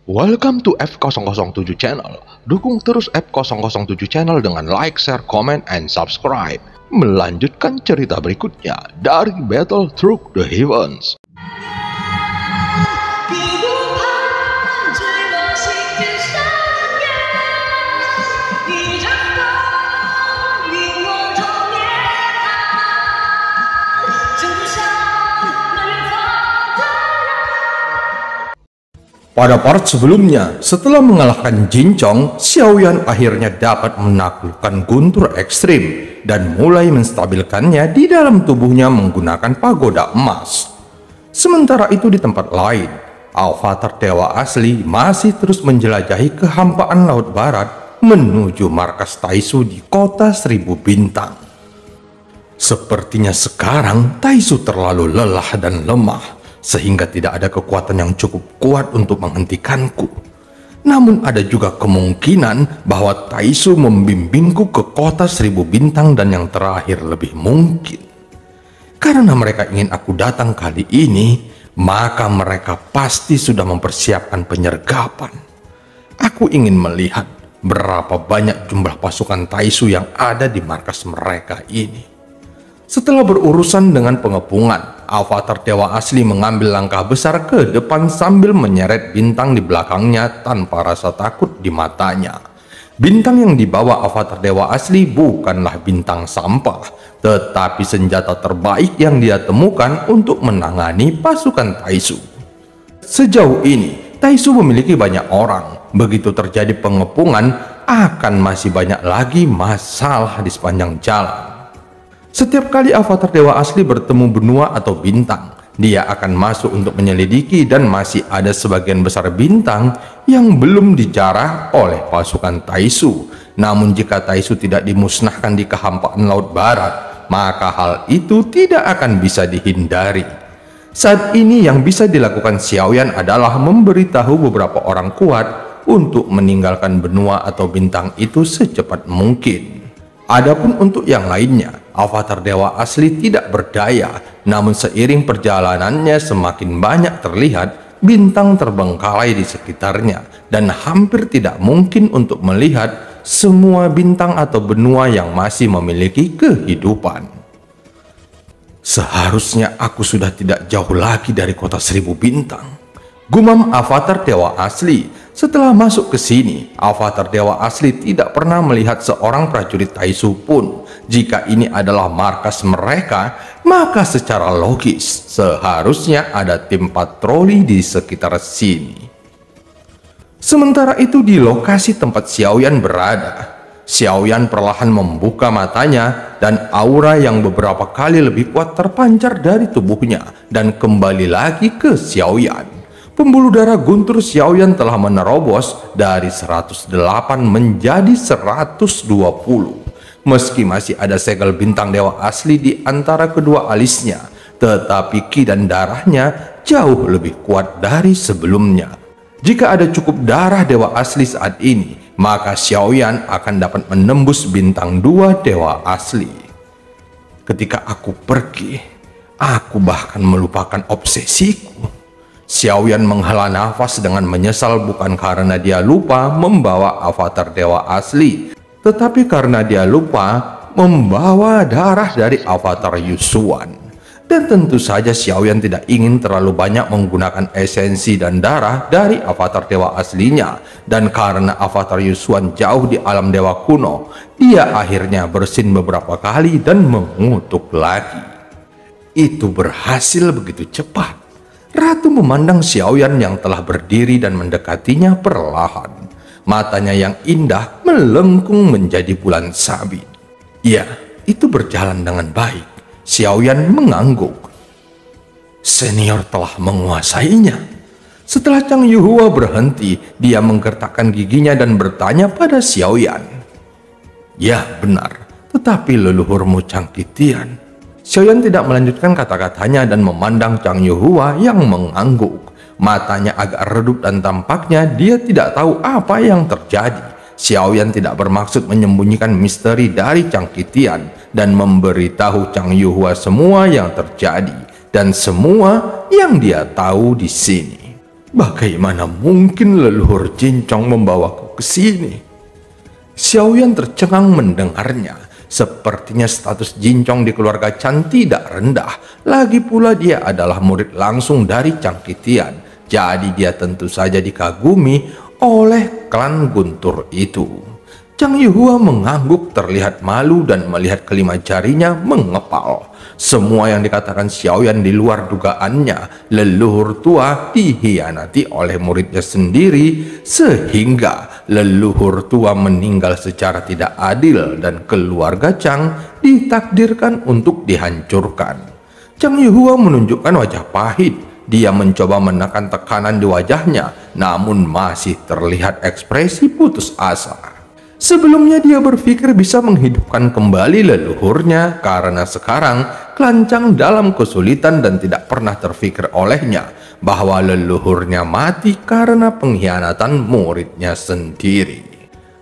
Welcome to F007 Channel. Dukung terus F007 Channel dengan like, share, comment, and subscribe. Melanjutkan cerita berikutnya dari Battle Through the Heavens. Pada part sebelumnya, setelah mengalahkan Jin Chong, Xiaoyan akhirnya dapat menaklukkan guntur ekstrim dan mulai menstabilkannya di dalam tubuhnya menggunakan pagoda emas. Sementara itu di tempat lain, avatar dewa asli masih terus menjelajahi kehampaan Laut Barat menuju markas Taisu di kota 1000 bintang. Sepertinya sekarang Taisu terlalu lelah dan lemah, sehingga tidak ada kekuatan yang cukup kuat untuk menghentikanku. Namun ada juga kemungkinan bahwa Taisu membimbingku ke kota 1000 bintang, dan yang terakhir lebih mungkin, karena mereka ingin aku datang kali ini, maka mereka pasti sudah mempersiapkan penyergapan. Aku ingin melihat berapa banyak jumlah pasukan Taisu yang ada di markas mereka ini. Setelah berurusan dengan pengepungan, avatar dewa asli mengambil langkah besar ke depan sambil menyeret bintang di belakangnya tanpa rasa takut di matanya. Bintang yang dibawa avatar dewa asli bukanlah bintang sampah, tetapi senjata terbaik yang dia temukan untuk menangani pasukan Taisu. Sejauh ini, Taisu memiliki banyak orang. Begitu terjadi pengepungan, akan masih banyak lagi masalah di sepanjang jalan. Setiap kali avatar dewa asli bertemu benua atau bintang, dia akan masuk untuk menyelidiki, dan masih ada sebagian besar bintang yang belum dijarah oleh pasukan Taisu. Namun jika Taisu tidak dimusnahkan di kehampaan Laut Barat, maka hal itu tidak akan bisa dihindari. Saat ini yang bisa dilakukan Xiaoyan adalah memberitahu beberapa orang kuat untuk meninggalkan benua atau bintang itu secepat mungkin. Adapun untuk yang lainnya, avatar dewa asli tidak berdaya, namun seiring perjalanannya semakin banyak terlihat bintang terbengkalai di sekitarnya, dan hampir tidak mungkin untuk melihat semua bintang atau benua yang masih memiliki kehidupan. Seharusnya aku sudah tidak jauh lagi dari kota 1000 bintang, gumam avatar dewa asli. Setelah masuk ke sini, avatar dewa asli tidak pernah melihat seorang prajurit Taisu pun. Jika ini adalah markas mereka, maka secara logis seharusnya ada tim patroli di sekitar sini. Sementara itu di lokasi tempat Xiaoyan berada, Xiaoyan perlahan membuka matanya, dan aura yang beberapa kali lebih kuat terpancar dari tubuhnya dan kembali lagi ke Xiaoyan. Pembuluh darah guntur Xiaoyan telah menerobos dari 108 menjadi 120. Meski masih ada segel bintang dewa asli di antara kedua alisnya, tetapi ki dan darahnya jauh lebih kuat dari sebelumnya. Jika ada cukup darah dewa asli saat ini, maka Xiaoyan akan dapat menembus bintang 2 dewa asli. Ketika aku pergi, aku bahkan melupakan obsesiku. Xiaoyan menghela nafas dengan menyesal, bukan karena dia lupa membawa avatar dewa asli, tetapi karena dia lupa membawa darah dari avatar Yusuan. Dan tentu saja Xiaoyan tidak ingin terlalu banyak menggunakan esensi dan darah dari avatar dewa aslinya. Dan karena avatar Yusuan jauh di alam dewa kuno, dia akhirnya bersin beberapa kali dan mengutuk lagi. Itu berhasil begitu cepat. Ratu memandang Xiaoyan yang telah berdiri dan mendekatinya perlahan. Matanya yang indah melengkung menjadi bulan sabit. Ya, itu berjalan dengan baik. Xiaoyan mengangguk. Senior telah menguasainya. Setelah Chang Yuhua berhenti, dia menggertakkan giginya dan bertanya pada Xiaoyan. Ya, benar. Tetapi leluhurmu Chang Qitian. Xiaoyan tidak melanjutkan kata-katanya dan memandang Chang Yuhua yang mengangguk. Matanya agak redup dan tampaknya dia tidak tahu apa yang terjadi. Xiaoyan tidak bermaksud menyembunyikan misteri dari Chang Qitian dan memberitahu Chang Yuhua semua yang terjadi dan semua yang dia tahu di sini. Bagaimana mungkin leluhur Jincong membawaku ke sini? Xiaoyan tercengang mendengarnya. Sepertinya status Jincong di keluarga Chan tidak rendah. Lagi pula dia adalah murid langsung dari Chang Qitian. Jadi dia tentu saja dikagumi oleh klan Guntur itu. Chang Yuhua mengangguk terlihat malu dan melihat kelima jarinya mengepal. Semua yang dikatakan Xiaoyan di luar dugaannya. Leluhur tua dihianati oleh muridnya sendiri, sehingga leluhur tua meninggal secara tidak adil dan keluarga Chang ditakdirkan untuk dihancurkan. Chang Yuhua menunjukkan wajah pahit. Dia mencoba menekan tekanan di wajahnya, namun masih terlihat ekspresi putus asa. Sebelumnya dia berpikir bisa menghidupkan kembali leluhurnya karena sekarang klan Chang dalam kesulitan dan tidak pernah terfikir olehnya bahwa leluhurnya mati karena pengkhianatan muridnya sendiri.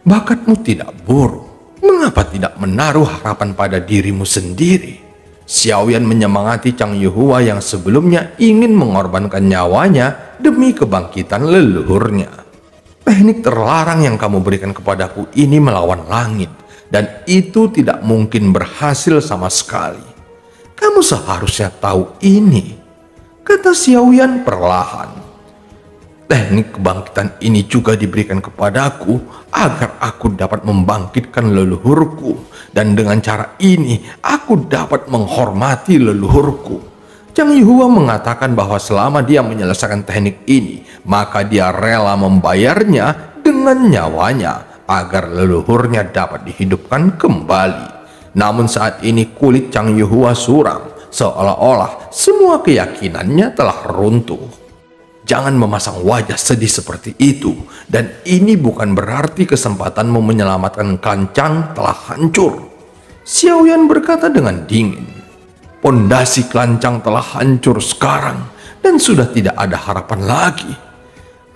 Bakatmu tidak buruk, mengapa tidak menaruh harapan pada dirimu sendiri? Xiaoyan menyemangati Chang Yuhua yang sebelumnya ingin mengorbankan nyawanya demi kebangkitan leluhurnya. Teknik terlarang yang kamu berikan kepadaku ini melawan langit, dan itu tidak mungkin berhasil sama sekali. Kamu seharusnya tahu ini, kata Xiaoyan perlahan. Teknik kebangkitan ini juga diberikan kepadaku agar aku dapat membangkitkan leluhurku, dan dengan cara ini aku dapat menghormati leluhurku. Chang Yuhua mengatakan bahwa selama dia menyelesaikan teknik ini, maka dia rela membayarnya dengan nyawanya agar leluhurnya dapat dihidupkan kembali. Namun saat ini kulit Chang Yuhua suram, seolah-olah semua keyakinannya telah runtuh. Jangan memasang wajah sedih seperti itu, dan ini bukan berarti kesempatanmu menyelamatkan klan Chang telah hancur. Xiaoyan berkata dengan dingin. Pondasi klan Chang telah hancur sekarang dan sudah tidak ada harapan lagi.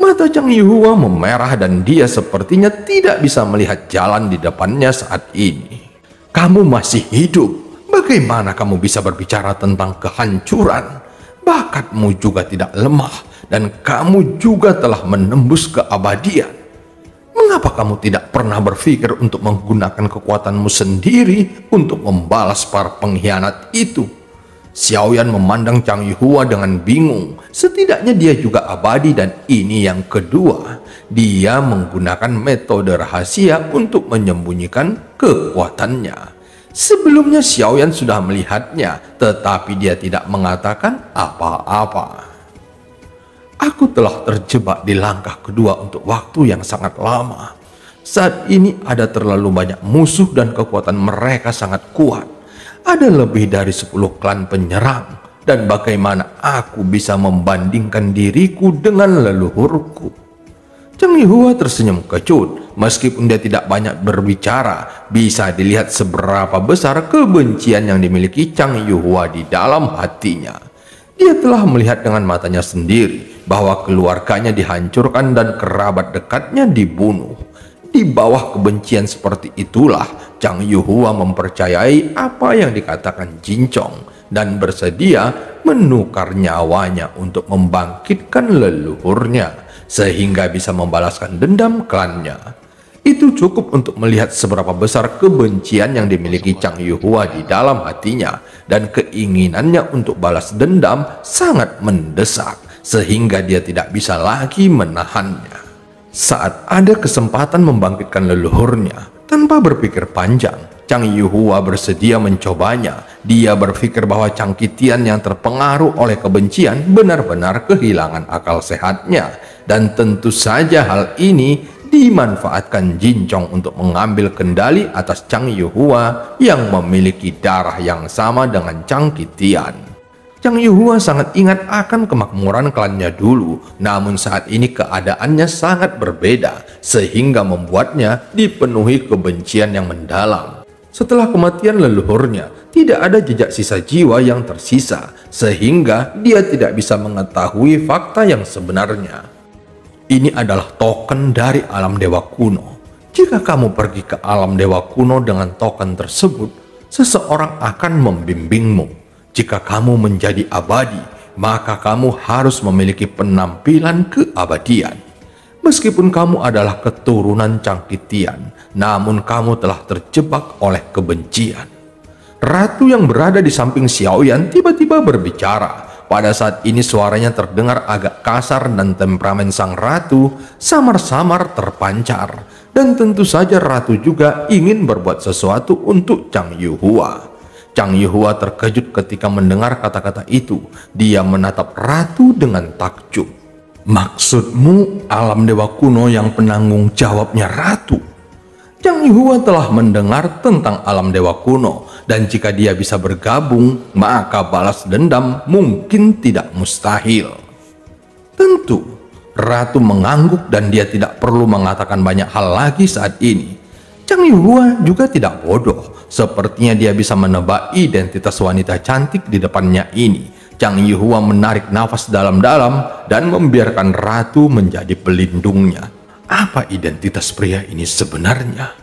Mata Chang Yuhua memerah dan dia sepertinya tidak bisa melihat jalan di depannya saat ini. Kamu masih hidup. Bagaimana kamu bisa berbicara tentang kehancuran? Bakatmu juga tidak lemah dan kamu juga telah menembus keabadian. Mengapa kamu tidak pernah berpikir untuk menggunakan kekuatanmu sendiri untuk membalas para pengkhianat itu? Xiaoyan memandang Chang Yuhua dengan bingung. Setidaknya dia juga abadi dan ini yang kedua. Dia menggunakan metode rahasia untuk menyembunyikan kekuatannya. Sebelumnya Xiaoyan sudah melihatnya, tetapi dia tidak mengatakan apa-apa. Aku telah terjebak di langkah kedua untuk waktu yang sangat lama. Saat ini ada terlalu banyak musuh dan kekuatan mereka sangat kuat. Ada lebih dari 10 klan penyerang. Dan bagaimana aku bisa membandingkan diriku dengan leluhurku? Chang Yuhua tersenyum kecut. Meskipun dia tidak banyak berbicara, bisa dilihat seberapa besar kebencian yang dimiliki Chang Yuhua di dalam hatinya. Dia telah melihat dengan matanya sendiri bahwa keluarganya dihancurkan dan kerabat dekatnya dibunuh. Di bawah kebencian seperti itulah Chang Yuhua mempercayai apa yang dikatakan Jincong dan bersedia menukar nyawanya untuk membangkitkan leluhurnya sehingga bisa membalaskan dendam klannya. Itu cukup untuk melihat seberapa besar kebencian yang dimiliki Chang Yuhua di dalam hatinya, dan keinginannya untuk balas dendam sangat mendesak sehingga dia tidak bisa lagi menahannya. Saat ada kesempatan membangkitkan leluhurnya, tanpa berpikir panjang, Chang Yuhua bersedia mencobanya. Dia berpikir bahwa Chang Qitian yang terpengaruh oleh kebencian benar-benar kehilangan akal sehatnya, dan tentu saja hal ini dimanfaatkan Jincong untuk mengambil kendali atas Chang Yuhua yang memiliki darah yang sama dengan Chang Qitian. Chang Yuhua sangat ingat akan kemakmuran klannya dulu, namun saat ini keadaannya sangat berbeda, sehingga membuatnya dipenuhi kebencian yang mendalam. Setelah kematian leluhurnya, tidak ada jejak sisa jiwa yang tersisa, sehingga dia tidak bisa mengetahui fakta yang sebenarnya. Ini adalah token dari alam dewa kuno. Jika kamu pergi ke alam dewa kuno dengan token tersebut, seseorang akan membimbingmu. Jika kamu menjadi abadi, maka kamu harus memiliki penampilan keabadian. Meskipun kamu adalah keturunan Changkitian, namun kamu telah terjebak oleh kebencian. Ratu yang berada di samping Xiaoyan tiba-tiba berbicara. Pada saat ini suaranya terdengar agak kasar dan temperamen sang ratu samar-samar terpancar. Dan tentu saja ratu juga ingin berbuat sesuatu untuk Chang Yuhua. Chang Yuhua terkejut ketika mendengar kata-kata itu. Dia menatap ratu dengan takjub. Maksudmu alam dewa kuno yang penanggung jawabnya ratu? Chang Yuhua telah mendengar tentang alam dewa kuno, dan jika dia bisa bergabung, maka balas dendam mungkin tidak mustahil. Tentu, ratu mengangguk dan dia tidak perlu mengatakan banyak hal lagi saat ini. Chang Yuhua juga tidak bodoh, sepertinya dia bisa menebak identitas wanita cantik di depannya ini. Chang Yuhua menarik nafas dalam-dalam dan membiarkan ratu menjadi pelindungnya. Apa identitas pria ini sebenarnya?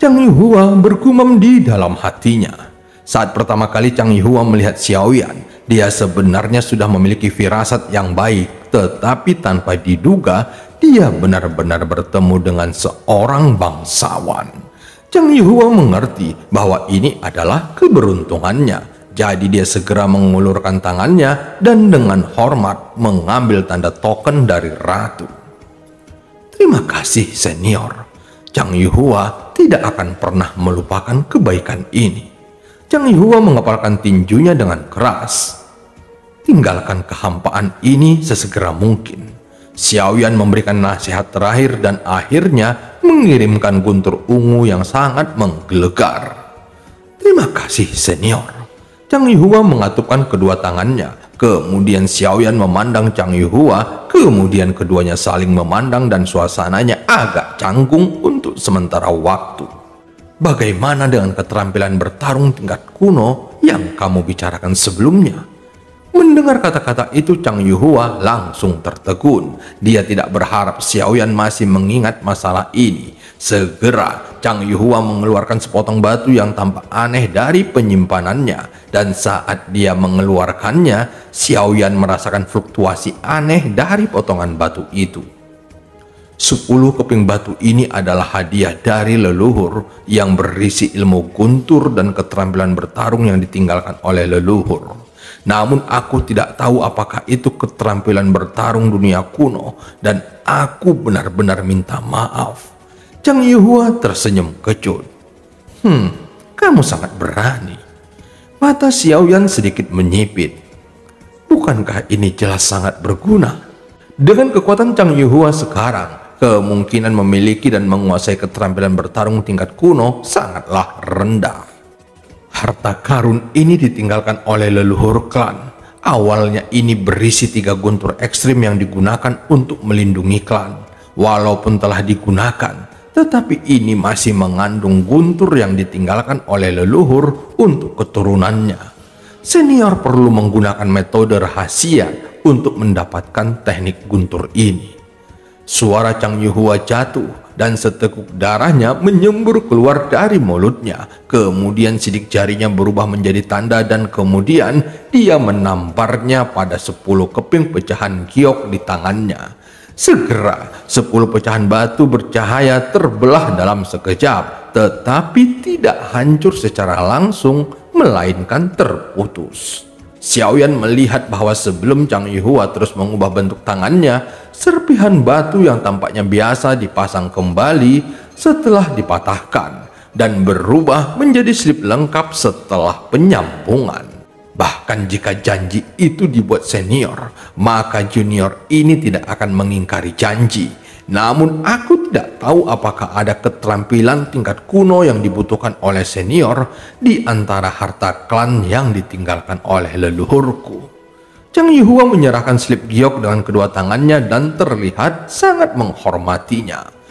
Chang Yuhua bergumam di dalam hatinya. Saat pertama kali Chang Yuhua melihat Xiaoyan, dia sebenarnya sudah memiliki firasat yang baik, tetapi tanpa diduga, dia benar-benar bertemu dengan seorang bangsawan. Chang Yuhua mengerti bahwa ini adalah keberuntungannya. Jadi dia segera mengulurkan tangannya dan dengan hormat mengambil tanda token dari ratu. Terima kasih senior. Chang Yuhua tidak akan pernah melupakan kebaikan ini. Chang Yuhua mengepalkan tinjunya dengan keras. Tinggalkan kehampaan ini sesegera mungkin. Xiaoyan memberikan nasihat terakhir dan akhirnya mengirimkan guntur ungu yang sangat menggelegar. Terima kasih senior. Chang Yuhua mengatupkan kedua tangannya. Kemudian Xiaoyan memandang Chang Yuhua. Kemudian keduanya saling memandang dan suasananya agak canggung untuk sementara waktu. Bagaimana dengan keterampilan bertarung tingkat kuno yang kamu bicarakan sebelumnya? Mendengar kata-kata itu, Chang Yuhua langsung tertegun. Dia tidak berharap Xiaoyan masih mengingat masalah ini. Segera Chang Yuhua mengeluarkan sepotong batu yang tampak aneh dari penyimpanannya, dan saat dia mengeluarkannya, Xiaoyan merasakan fluktuasi aneh dari potongan batu itu. 10 keping batu ini adalah hadiah dari leluhur yang berisi ilmu guntur dan keterampilan bertarung yang ditinggalkan oleh leluhur. Namun aku tidak tahu apakah itu keterampilan bertarung dunia kuno, dan aku benar-benar minta maaf. Chang Yuhua tersenyum kecut. Kamu sangat berani. Mata Xiaoyan sedikit menyipit. Bukankah ini jelas sangat berguna? Dengan kekuatan Chang Yuhua sekarang, kemungkinan memiliki dan menguasai keterampilan bertarung tingkat kuno sangatlah rendah. Harta karun ini ditinggalkan oleh leluhur klan. Awalnya ini berisi 3 guntur ekstrim yang digunakan untuk melindungi klan. Walaupun telah digunakan, tetapi ini masih mengandung guntur yang ditinggalkan oleh leluhur untuk keturunannya. Senior perlu menggunakan metode rahasia untuk mendapatkan teknik guntur ini. Suara Chang Yuhua jatuh dan seteguk darahnya menyembur keluar dari mulutnya. Kemudian sidik jarinya berubah menjadi tanda dan kemudian dia menamparnya pada 10 keping pecahan giok di tangannya. Segera 10 pecahan batu bercahaya terbelah dalam sekejap, tetapi tidak hancur secara langsung, melainkan terputus. Xiaoyan melihat bahwa sebelum Chang Yuhua terus mengubah bentuk tangannya, serpihan batu yang tampaknya biasa dipasang kembali setelah dipatahkan dan berubah menjadi slip lengkap setelah penyambungan. Bahkan jika janji itu dibuat senior, maka junior ini tidak akan mengingkari janji. Namun aku tidak tahu apakah ada keterampilan tingkat kuno yang dibutuhkan oleh senior di antara harta klan yang ditinggalkan oleh leluhurku. Chang Yuhua menyerahkan slip giok dengan kedua tangannya dan terlihat sangat menghormatinya.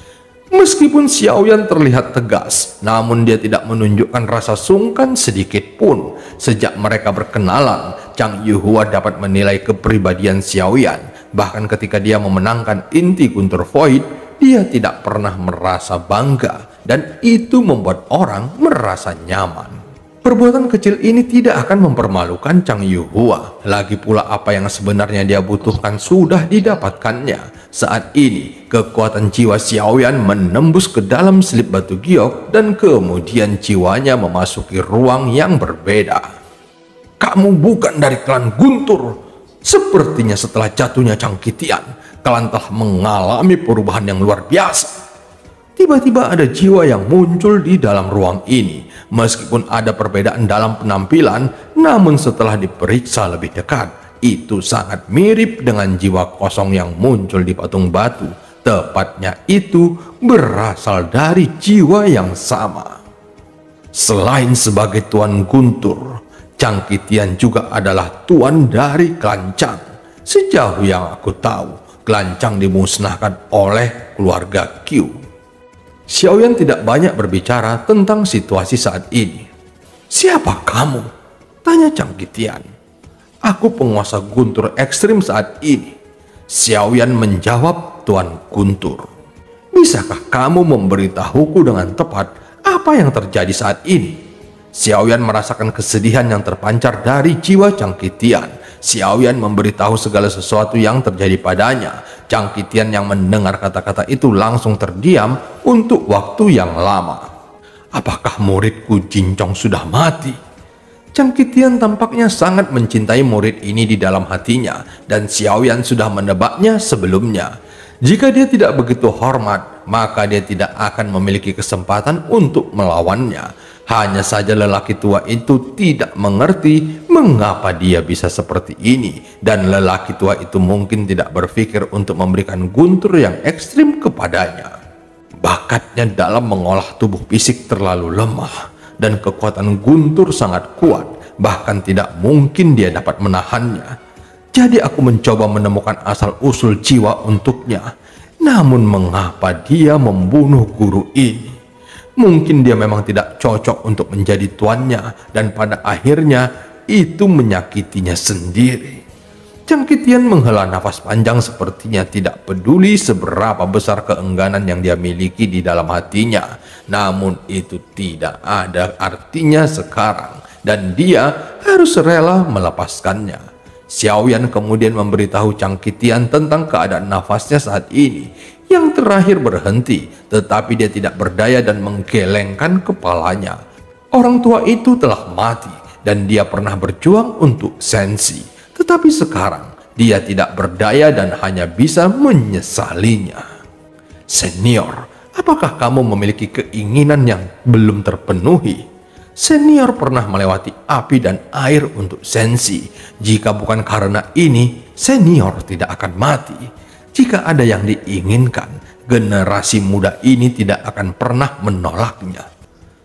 Meskipun Xiaoyan terlihat tegas, namun dia tidak menunjukkan rasa sungkan sedikit pun. Sejak mereka berkenalan, Chang Yuhua dapat menilai kepribadian Xiaoyan. Bahkan ketika dia memenangkan inti guntur void, dia tidak pernah merasa bangga, dan itu membuat orang merasa nyaman. Perbuatan kecil ini tidak akan mempermalukan Chang Yuhua. Lagi pula apa yang sebenarnya dia butuhkan sudah didapatkannya. Saat ini, kekuatan jiwa Xiaoyan menembus ke dalam selip batu giok dan kemudian jiwanya memasuki ruang yang berbeda. Kamu bukan dari klan Guntur. Sepertinya setelah jatuhnya Chang Qitian, klan telah mengalami perubahan yang luar biasa. Tiba-tiba ada jiwa yang muncul di dalam ruang ini. Meskipun ada perbedaan dalam penampilan, namun setelah diperiksa lebih dekat, itu sangat mirip dengan jiwa kosong yang muncul di patung batu. Tepatnya itu berasal dari jiwa yang sama. Selain sebagai Tuan Guntur, Chang Qitian juga adalah tuan dari klan Chang. Sejauh yang aku tahu, klan Chang dimusnahkan oleh keluarga Qiu. Xiaoyan tidak banyak berbicara tentang situasi saat ini. Siapa kamu? Tanya Chang Qitian. Aku penguasa Guntur ekstrim saat ini. Xiaoyan menjawab, Tuan Guntur. Bisakah kamu memberitahuku dengan tepat apa yang terjadi saat ini? Xiaoyan merasakan kesedihan yang terpancar dari jiwa Chang Qitian. Xiaoyan memberitahu segala sesuatu yang terjadi padanya. Chang Qitian yang mendengar kata-kata itu langsung terdiam untuk waktu yang lama. Apakah muridku Jincong sudah mati? Chang Qitian tampaknya sangat mencintai murid ini di dalam hatinya, dan Xiaoyan sudah menebaknya sebelumnya. Jika dia tidak begitu hormat, maka dia tidak akan memiliki kesempatan untuk melawannya. Hanya saja lelaki tua itu tidak mengerti mengapa dia bisa seperti ini, dan lelaki tua itu mungkin tidak berpikir untuk memberikan Guntur yang ekstrim kepadanya. Bakatnya dalam mengolah tubuh fisik terlalu lemah, dan kekuatan Guntur sangat kuat, bahkan tidak mungkin dia dapat menahannya. Jadi aku mencoba menemukan asal-usul jiwa untuknya. Namun mengapa dia membunuh guru ini? Mungkin dia memang tidak cocok untuk menjadi tuannya, dan pada akhirnya itu menyakitinya sendiri. Chang Qitian menghela nafas panjang, sepertinya tidak peduli seberapa besar keengganan yang dia miliki di dalam hatinya. Namun itu tidak ada artinya sekarang, dan dia harus rela melepaskannya. Xiaoyan kemudian memberitahu Chang Qitian tentang keadaan nafasnya saat ini. Yang terakhir berhenti, tetapi dia tidak berdaya dan menggelengkan kepalanya. Orang tua itu telah mati, dan dia pernah berjuang untuk Sensi. Tetapi sekarang, dia tidak berdaya dan hanya bisa menyesalinya. Senior, apakah kamu memiliki keinginan yang belum terpenuhi? Senior pernah melewati api dan air untuk Sensi. Jika bukan karena ini, senior tidak akan mati. Jika ada yang diinginkan, generasi muda ini tidak akan pernah menolaknya.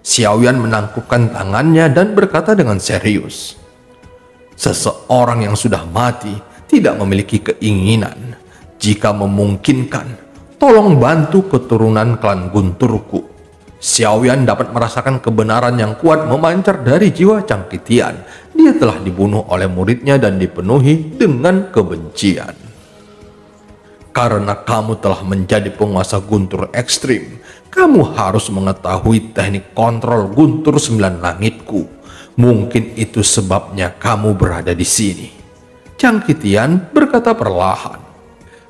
Xiaoyan menangkupkan tangannya dan berkata dengan serius, seseorang yang sudah mati tidak memiliki keinginan. Jika memungkinkan, tolong bantu keturunan klan Gunturku. Xiaoyan dapat merasakan kebenaran yang kuat memancar dari jiwa Chang Qitian. Dia telah dibunuh oleh muridnya dan dipenuhi dengan kebencian. Karena kamu telah menjadi penguasa Guntur ekstrim, kamu harus mengetahui teknik kontrol Guntur 9 langitku. Mungkin itu sebabnya kamu berada di sini. Chang Qitian berkata perlahan.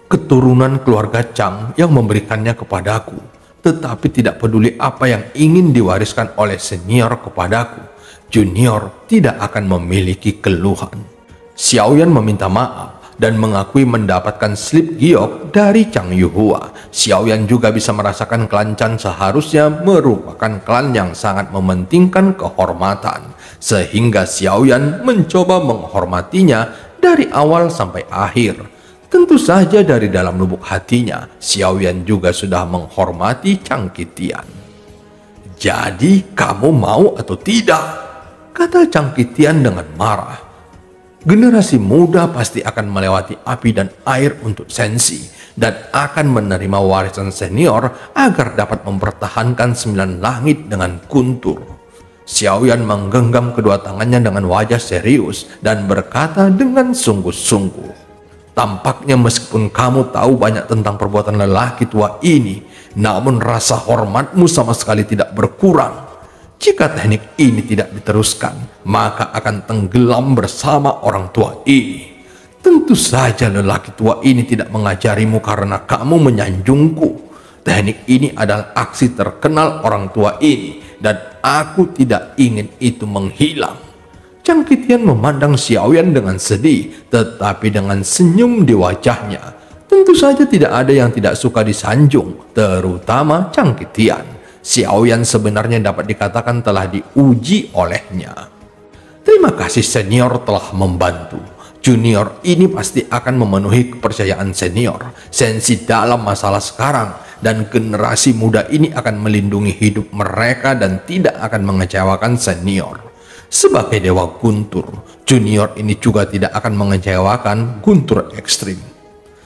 Keturunan keluarga Chang yang memberikannya kepadaku, tetapi tidak peduli apa yang ingin diwariskan oleh senior kepadaku, junior tidak akan memiliki keluhan. Xiaoyan meminta maaf dan mengakui mendapatkan slip giok dari Chang Yuhua. Xiaoyan juga bisa merasakan klan Chan seharusnya merupakan klan yang sangat mementingkan kehormatan, sehingga Xiaoyan mencoba menghormatinya dari awal sampai akhir. Tentu saja dari dalam lubuk hatinya, Xiaoyan juga sudah menghormati Chang Qitian. Jadi kamu mau atau tidak? Kata Chang Qitian dengan marah. Generasi muda pasti akan melewati api dan air untuk Sensi, dan akan menerima warisan senior agar dapat mempertahankan 9 langit dengan Guntur. Xiaoyan menggenggam kedua tangannya dengan wajah serius dan berkata dengan sungguh-sungguh, tampaknya meskipun kamu tahu banyak tentang perbuatan lelaki tua ini, namun rasa hormatmu sama sekali tidak berkurang. Jika teknik ini tidak diteruskan, maka akan tenggelam bersama orang tua ini. Tentu saja lelaki tua ini tidak mengajarimu karena kamu menyanjungku. Teknik ini adalah aksi terkenal orang tua ini, dan aku tidak ingin itu menghilang. Chang Qitian memandang Xiaoyan dengan sedih, tetapi dengan senyum di wajahnya. Tentu saja tidak ada yang tidak suka disanjung, terutama Chang Qitian. Xiaoyan sebenarnya dapat dikatakan telah diuji olehnya. Terima kasih senior telah membantu. Junior ini pasti akan memenuhi kepercayaan senior. Sensi dalam masalah sekarang, dan generasi muda ini akan melindungi hidup mereka dan tidak akan mengecewakan senior. Sebagai Dewa Guntur, junior ini juga tidak akan mengecewakan Guntur Ekstrim.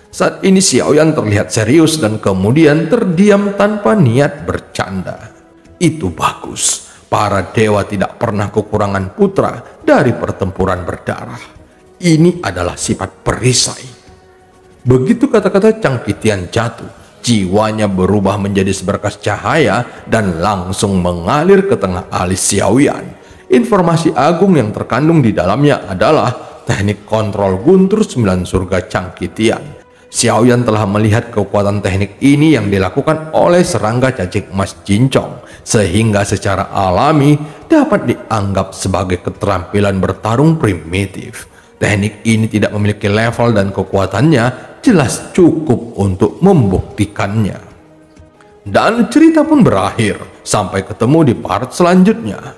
Saat ini Xiaoyan terlihat serius dan kemudian terdiam tanpa niat bercanda. Itu bagus. Para dewa tidak pernah kekurangan putra dari pertempuran berdarah. Ini adalah sifat perisai. Begitu kata-kata Chang Qitian jatuh, jiwanya berubah menjadi seberkas cahaya dan langsung mengalir ke tengah alis Xiaoyan. Informasi agung yang terkandung di dalamnya adalah teknik kontrol Guntur 9 surga Chang Qitian. Xiaoyan telah melihat kekuatan teknik ini yang dilakukan oleh serangga cacing emas Jincong, sehingga secara alami dapat dianggap sebagai keterampilan bertarung primitif. Teknik ini tidak memiliki level dan kekuatannya jelas cukup untuk membuktikannya. Dan cerita pun berakhir, sampai ketemu di part selanjutnya.